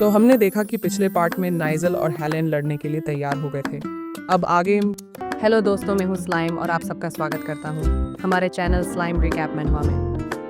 तो हमने देखा कि पिछले पार्ट में नाइजल और हेलेन लड़ने के लिए तैयार हो गए थे। अब आगे हेलो दोस्तों, मैं हूँ स्लाइम और आप सबका स्वागत करता हूँ हमारे चैनल स्लाइम रिकैप मैनुआ में।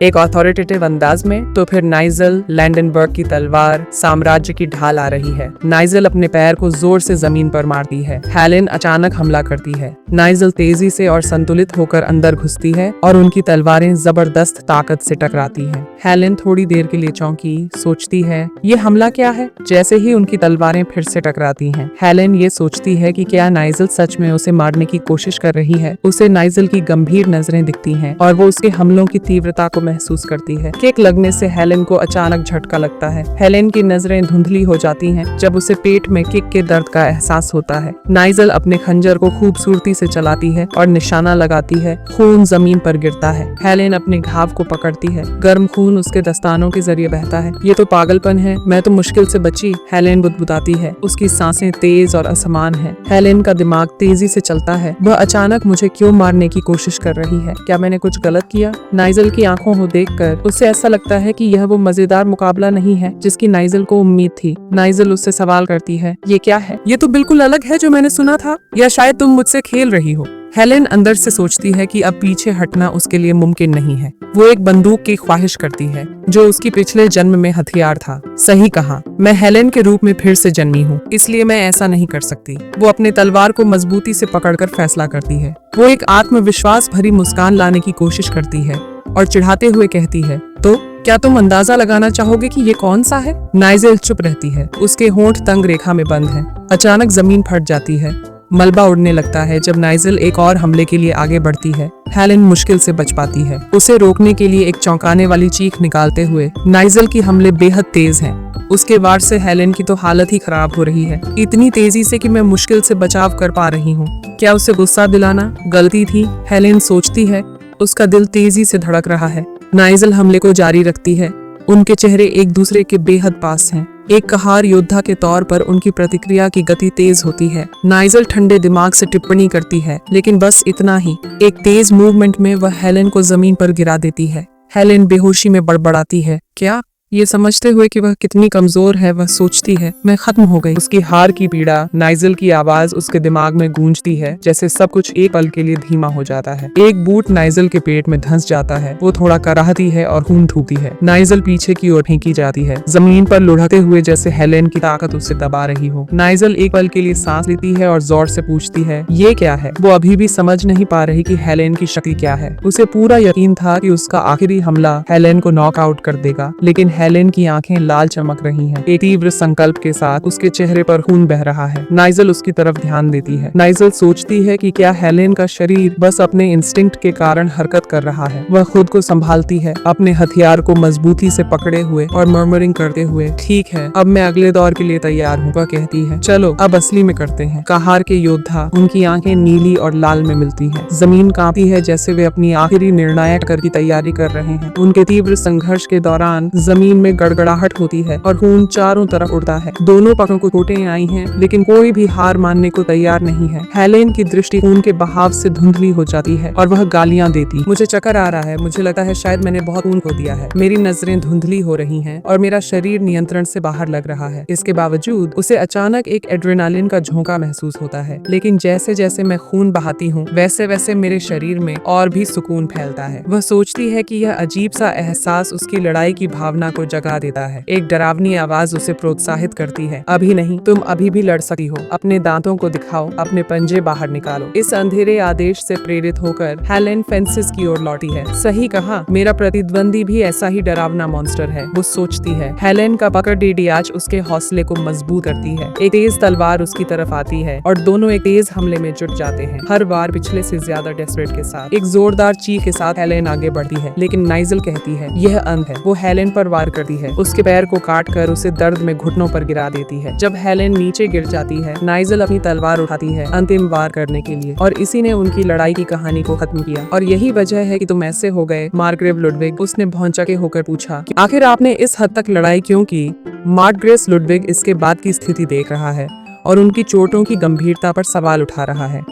एक अथॉरिटेटिव अंदाज में तो फिर नाइजल लैंडनबर्ग की तलवार साम्राज्य की ढाल आ रही है। नाइजल अपने पैर को जोर से जमीन पर मारती है। हेलेन अचानक हमला करती है। नाइजल तेजी से और संतुलित होकर अंदर घुसती है और उनकी तलवारें जबरदस्त ताकत से टकराती हैं। हेलेन थोड़ी देर के लिए चौंकी, सोचती है ये हमला क्या है। जैसे ही उनकी तलवारें फिर से टकराती हैं, हेलेन ये सोचती है कि क्या नाइजल सच में उसे मारने की कोशिश कर रही है। उसे नाइजल की गंभीर नजरें दिखती हैं और वो उसके हमलों की तीव्रता को महसूस करती है। किक लगने से हेलेन को अचानक झटका लगता है। हेलेन की नजरें धुंधली हो जाती हैं जब उसे पेट में किक के दर्द का एहसास होता है। नाइजल अपने खंजर को खूबसूरती से चलाती है और निशाना लगाती है। खून जमीन पर गिरता है। हेलेन अपने घाव को पकड़ती है। गर्म खून उसके दस्तानों के जरिए बहता है। ये तो पागलपन है, मैं तो मुश्किल से बची, हेलेन बुदबुदाती है। उसकी सांसें तेज और असमान है। हेलेन का दिमाग तेजी से चलता है। वह अचानक मुझे क्यों मारने की कोशिश कर रही है? क्या मैंने कुछ गलत किया? नाइजल की आंखों को देखकर उसे ऐसा लगता है कि यह वो मजेदार मुकाबला नहीं है जिसकी नाइजल को उम्मीद थी। नाइजल उससे सवाल करती है, ये क्या है? ये तो बिल्कुल अलग है जो मैंने सुना था, या शायद तुम मुझसे खेल रही हो। हेलेन अंदर से सोचती है कि अब पीछे हटना उसके लिए मुमकिन नहीं है। वो एक बंदूक की ख्वाहिश करती है जो उसकी पिछले जन्म में हथियार था। सही कहा, मैं हेलेन के रूप में फिर से जन्मी हूँ, इसलिए मैं ऐसा नहीं कर सकती। वो अपने तलवार को मजबूती से पकड़कर फैसला करती है। वो एक आत्मविश्वास भरी मुस्कान लाने की कोशिश करती है और चिढ़ाते हुए कहती है, तो क्या तुम अंदाजा लगाना चाहोगे कि ये कौन सा है? नाइजल चुप रहती है। उसके होंठ तंग रेखा में बंद हैं। अचानक जमीन फट जाती है। मलबा उड़ने लगता है जब नाइजल एक और हमले के लिए आगे बढ़ती है। हेलेन मुश्किल से बच पाती है। उसे रोकने के लिए एक चौंकाने वाली चीख निकालते हुए नाइजल की हमले बेहद तेज हैं। उसके वार से हेलेन की तो हालत ही खराब हो रही है, इतनी तेजी से कि मैं मुश्किल से बचाव कर पा रही हूँ। क्या उसे गुस्सा दिलाना गलती थी? हेलेन सोचती है। उसका दिल तेजी से धड़क रहा है। नाइजल हमले को जारी रखती है। उनके चेहरे एक दूसरे के बेहद पास हैं। एक कहार योद्धा के तौर पर उनकी प्रतिक्रिया की गति तेज होती है। नाइजल ठंडे दिमाग से टिप्पणी करती है, लेकिन बस इतना ही। एक तेज मूवमेंट में वह हेलेन को जमीन पर गिरा देती है। हेलेन बेहोशी में बड़बड़ाती है, क्या? ये समझते हुए कि वह कितनी कमजोर है, वह सोचती है मैं खत्म हो गई। उसकी हार की पीड़ा, नाइजल की आवाज उसके दिमाग में गूंजती है, जैसे सब कुछ एक पल के लिए धीमा हो जाता है। एक बूट नाइजल के पेट में धंस जाता है। वो थोड़ा कराहती है और खून थूकती है। नाइजल पीछे की ओर फेंकी जाती है, जमीन पर लुढ़कते हुए जैसे हेलेन की ताकत उसे दबा रही हो। नाइजल एक पल के लिए सांस लेती है और जोर से पूछती है, ये क्या है? वो अभी भी समझ नहीं पा रही कि हेलेन की शक्ति क्या है। उसे पूरा यकीन था कि उसका आखिरी हमला हेलेन को नॉकआउट कर देगा, लेकिन हेलेन की आंखें लाल चमक रही हैं। एक तीव्र संकल्प के साथ उसके चेहरे पर खून बह रहा है। नाइजल उसकी तरफ ध्यान देती है। नाइजल सोचती है कि क्या हेलेन का शरीर बस अपने इंस्टिंक्ट के कारण हरकत कर रहा है। वह खुद को संभालती है, अपने हथियार को मजबूती से पकड़े हुए और मर्मरिंग करते हुए, ठीक है, अब मैं अगले दौर के लिए तैयार हूँ। वह कहती है, चलो अब असली में करते हैं। कहार के योद्धा, उनकी आंखें नीली और लाल में मिलती हैं। जमीन कांपती है जैसे वे अपनी आखिरी निर्णायक कर की तैयारी कर रहे हैं। उनके तीव्र संघर्ष के दौरान जमीन में गड़गड़ाहट होती है और खून चारों तरफ उड़ता है। दोनों पक्षों को चोटें आई हैं, लेकिन कोई भी हार मानने को तैयार नहीं है। हेलेन की दृष्टि खून के बहाव से धुंधली हो जाती है और वह गालियां देती, मुझे चक्कर आ रहा है, मुझे लगता है शायद मैंने बहुत खून खो दिया है, मेरी नजरें धुंधली हो रही हैं और मेरा शरीर नियंत्रण से बाहर लग रहा है। इसके बावजूद उसे अचानक एक एड्रेनालिन का झोंका महसूस होता है, लेकिन जैसे जैसे मैं खून बहाती हूँ वैसे वैसे मेरे शरीर में और भी सुकून फैलता है। वह सोचती है कि यह अजीब सा एहसास उसकी लड़ाई की भावना को जगा देता है। एक डरावनी आवाज उसे प्रोत्साहित करती है, अभी नहीं, तुम अभी भी लड़ सकती हो, अपने दांतों को दिखाओ, अपने पंजे बाहर निकालो। इस अंधेरे आदेश से प्रेरित होकर हेलेन फेंसिस की ओर लौटी है। सही कहा, मेरा प्रतिद्वंदी भी ऐसा ही डरावना मॉन्स्टर है, वो सोचती है। हेलेन का पकड़ डीडीआच उसके हौसले को मजबूत करती है। एक तेज तलवार उसकी तरफ आती है और दोनों एक तेज हमले में जुट जाते हैं, हर बार पिछले से ज्यादा डेस्परेट के साथ। एक जोरदार चीख के साथ हेलेन आगे बढ़ती है, लेकिन नाइजल कहती है यह अंत है। वो हेलेन पर वार करती है, उसके पैर को काटकर उसे दर्द में घुटनों पर गिरा देती है। जब हेलेन नीचे गिर जाती है, नाइजल अपनी तलवार उठाती है अंतिम वार करने के लिए, और इसी ने उनकी लड़ाई की कहानी को खत्म किया। और यही वजह है कि तुम ऐसे हो गए, मार्ग्रेव लुडविग, उसने भौंचके होकर पूछा, आखिर आपने इस हद तक लड़ाई क्यों की? मार्ग्रेस लुडविग इसके बाद की स्थिति देख रहा है और उनकी चोटों की गंभीरता पर सवाल उठा रहा है।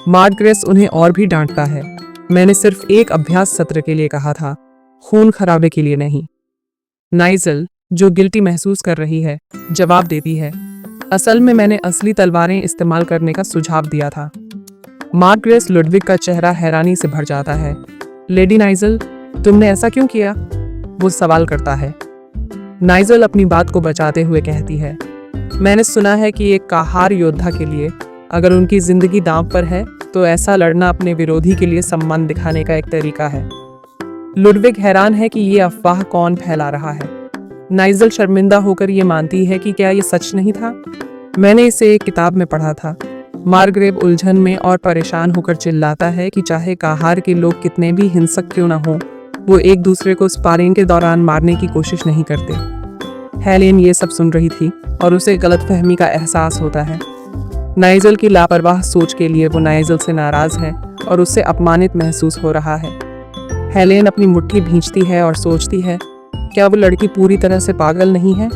मार्ग्रेस उन्हें और भी डांटता है, मैंने सिर्फ एक अभ्यास सत्र के लिए कहा था, खून खराबे के लिए नहीं। नाइजल, जो गिल्टी महसूस कर रही है, जवाब देती है, असल में मैंने असली तलवारें इस्तेमाल करने का सुझाव दिया था। मार्ग्रेस लुडविग का चेहरा हैरानी से भर जाता है। लेडी नाइजल, तुमने ऐसा क्यों किया? वो सवाल करता है। नाइजल अपनी बात को बचाते हुए कहती है, मैंने सुना है कि एक काहार योद्धा के लिए अगर उनकी जिंदगी दांव पर है तो ऐसा लड़ना अपने विरोधी के लिए सम्मान दिखाने का एक तरीका है। लुडविग हैरान है कि ये अफवाह कौन फैला रहा है। नाइजल शर्मिंदा होकर ये मानती है कि क्या ये सच नहीं था? मैंने इसे एक किताब में पढ़ा था। मार्ग्रेव उलझन में और परेशान होकर चिल्लाता है कि चाहे काहार के लोग कितने भी हिंसक क्यों न हो, वो एक दूसरे को स्पारिंग के दौरान मारने की कोशिश नहीं करते। हेलेन ये सब सुन रही थी और उसे गलतफहमी का एहसास होता है। नाइजल की लापरवाह सोच के लिए वो नाइजल से नाराज है और उससे अपमानित महसूस हो रहा है। हेलेन अपनी मुट्ठी भींचती है और सोचती है, क्या वो लड़की पूरी तरह से पागल नहीं है?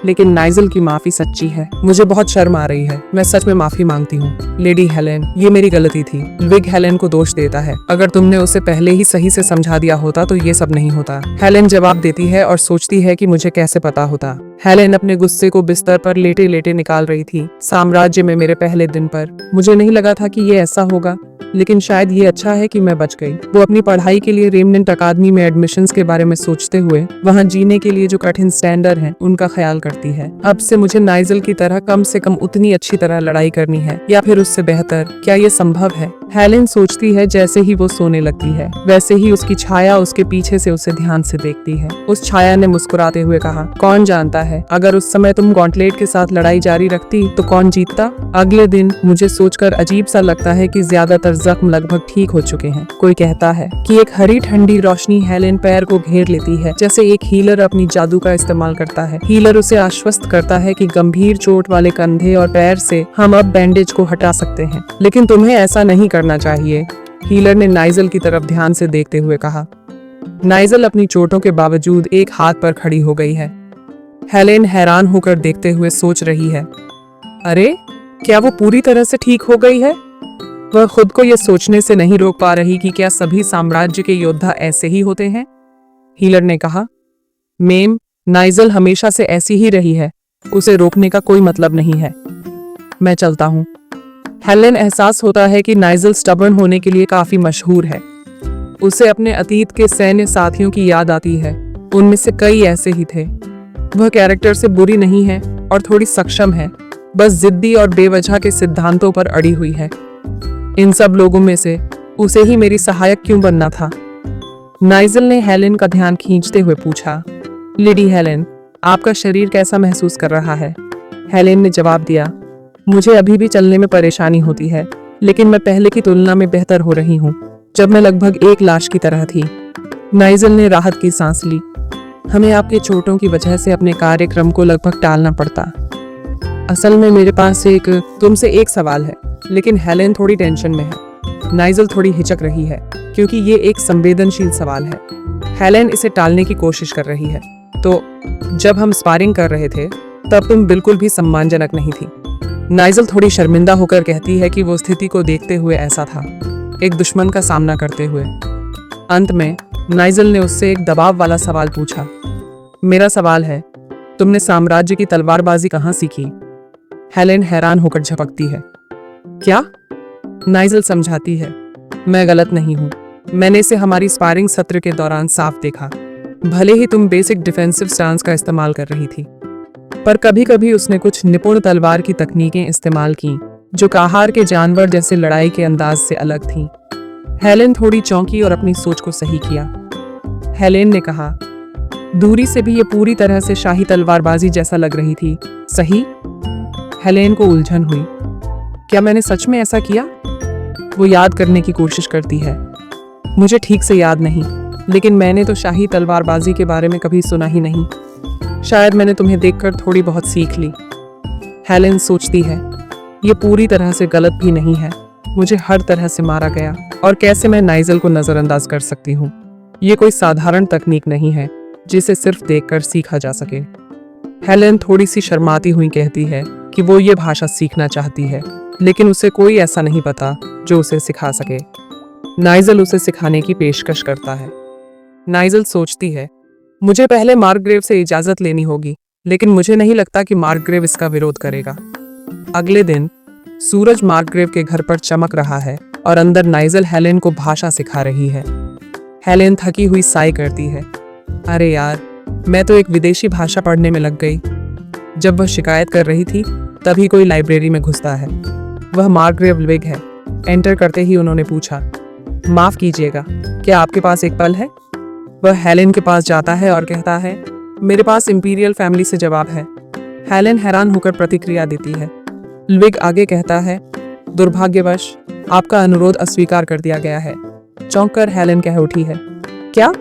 लेकिन नाइजल की माफी सच्ची है। मुझे बहुत शर्म आ रही है, मैं सच में माफी मांगती हूँ। लेडी हेलेन, ये मेरी गलती थी। लुडविग हेलेन को दोष देता है। अगर तुमने उसे पहले ही सही से समझा दिया होता तो ये सब नहीं होता। हेलेन जवाब देती है और सोचती है कि मुझे कैसे पता होता। हेलेन अपने गुस्से को बिस्तर पर लेटे लेटे निकाल रही थी। साम्राज्य में मेरे पहले दिन पर मुझे नहीं लगा था कि ये ऐसा होगा, लेकिन शायद ये अच्छा है कि मैं बच गई। वो अपनी पढ़ाई के लिए रेमनेंट अकादमी में एडमिशन्स के बारे में सोचते हुए वहाँ जीने के लिए जो कठिन स्टैंडर्ड हैं उनका ख्याल करती है। अब से मुझे नाइजल की तरह कम से कम उतनी अच्छी तरह लड़ाई करनी है या फिर उससे बेहतर। क्या ये संभव है? हेलेन सोचती है। जैसे ही वो सोने लगती है वैसे ही उसकी छाया उसके पीछे से उसे ध्यान से देखती है। उस छाया ने मुस्कुराते हुए कहा, कौन जानता है, अगर उस समय तुम गॉन्टलेट के साथ लड़ाई जारी रखती तो कौन जीतता? अगले दिन मुझे सोचकर अजीब सा लगता है कि ज्यादातर जख्म लगभग ठीक हो चुके हैं। कोई कहता है कि एक हरी ठंडी रोशनी हेलेन पैर को घेर लेती है, जैसे एक हीलर अपनी जादू का इस्तेमाल करता है। हीलर उसे आश्वस्त करता है कि गंभीर चोट वाले कंधे और पैर से हम अब बैंडेज को हटा सकते हैं, लेकिन तुम्हें ऐसा नहीं करना चाहिए। हीलर ने नाइजल की तरफ ध्यान से देखते हुए कहा। नाइजल अपनी चोटों के बावजूद एक हाथ पर खड़ी हो गई है। हेलेन हैरान होकर देखते हुए सोच रही है, अरे क्या वो पूरी तरह से ठीक हो गई है? वह खुद को यह सोचने से नहीं रोक पा रही कि क्या सभी साम्राज्य के योद्धा ऐसे ही होते हैं। हीलर ने कहा, मेम, नाइजल हमेशा से ऐसी ही रही है, उसे रोकने का कोई मतलब नहीं है। मैं चलता हूँ। हेलेन एहसास होता है कि नाइजल स्टबर्न होने के लिए काफी मशहूर है। उसे अपने अतीत के सैन्य साथियों की याद आती है, उनमें से कई ऐसे ही थे। वह कैरेक्टर से बुरी नहीं है और थोड़ी सक्षम है, बस जिद्दी और बेवजह के सिद्धांतों पर अड़ी हुई है। इन सब लोगों में से उसे ही मेरी सहायक क्यों बनना था? नाइजल ने हेलेन का ध्यान खींचते हुए पूछा, लेडी हेलेन, आपका शरीर कैसा महसूस कर रहा है? हेलेन ने जवाब दिया, मुझे अभी भी चलने में परेशानी होती है, लेकिन मैं पहले की तुलना में बेहतर हो रही हूँ, जब मैं लगभग एक लाश की तरह थी। नाइजल ने राहत की सांस ली। हमें आपके चोटों की वजह से अपने कार्यक्रम को लगभग टालना पड़ता। असल में मेरे पास तुमसे एक सवाल है। लेकिन हेलेन थोड़ी टेंशन में है। नाइजल थोड़ी हिचक रही है क्योंकि ये एक संवेदनशील सवाल है। हेलेन इसे टालने की कोशिश कर रही है। तो जब हम स्पारिंग कर रहे थे तब तुम बिल्कुल भी सम्मानजनक नहीं थी। नाइजल थोड़ी शर्मिंदा होकर कहती है कि वो स्थिति को देखते हुए ऐसा था, एक दुश्मन का सामना करते हुए। अंत में नाइजल ने उससे एक दबाव वाला सवाल पूछा। मेरा सवाल है, तुमने साम्राज्य की तलवारबाजी कहाँ सीखी? हेलेन हैरान होकर झपकती है। क्या? नाइजल समझाती है, मैं गलत नहीं हूँ। मैंने इसे हमारी स्पारिंग सत्र के दौरान साफ देखा। भले ही तुम बेसिक डिफेंसिव स्टांस का इस्तेमाल कर रही थी, पर कभी कभी उसने कुछ निपुण तलवार की तकनीकें इस्तेमाल की जो काहार के जानवर जैसे लड़ाई के अंदाज से अलग थीं। हेलेन थोड़ी चौंकी और अपनी सोच को सही किया। हेलेन ने कहा, दूरी से भी ये पूरी तरह से शाही तलवारबाजी जैसा लग रही थी, सही? हेलेन को उलझन हुई। क्या मैंने सच में ऐसा किया? वो याद करने की कोशिश करती है। मुझे ठीक से याद नहीं, लेकिन मैंने तो शाही तलवारबाजी के बारे में कभी सुना ही नहीं। शायद मैंने तुम्हें देखकर थोड़ी बहुत सीख ली। हेलेन सोचती है, ये पूरी तरह से गलत भी नहीं है। मुझे हर तरह से मारा गया और कैसे मैं नाइजल को नजरअंदाज कर सकती हूँ? ये कोई साधारण तकनीक नहीं है जिसे सिर्फ देखकर सीखा जा सके। हेलेन थोड़ी सी शर्माती हुई कहती है कि वो ये भाषा सीखना चाहती है, लेकिन उसे कोई ऐसा नहीं पता जो उसे सिखा सके। नाइजल उसे सिखाने की पेशकश करता है। नाइजल सोचती है, मुझे पहले मार्कग्रेव से इजाजत लेनी होगी, लेकिन मुझे नहीं लगता कि मार्कग्रेव इसका विरोध करेगा। अगले दिन सूरज मार्कग्रेव के घर पर चमक रहा है और अंदर नाइजल हेलेन को भाषा सिखा रही है। हेलेन थकी हुई साई करती है। अरे यार, मैं तो एक विदेशी भाषा पढ़ने में लग गई। जब वह शिकायत कर रही थी तभी कोई लाइब्रेरी में घुसता है। वह मार्कग्रेव लुडविग है। एंटर करते ही उन्होंने पूछा, माफ कीजिएगा, क्या आपके पास एक पल है? वह हेलेन के पास जाता है और कहता है, मेरे पास इंपीरियल फैमिली से जवाब है। हेलेन हैरान होकर प्रतिक्रिया देती है। लुडविग आगे कहता है, दुर्भाग्यवश आपका अनुरोध अस्वीकार कर दिया गया है। चौंक कर हेलेन कह उठी है, क्या?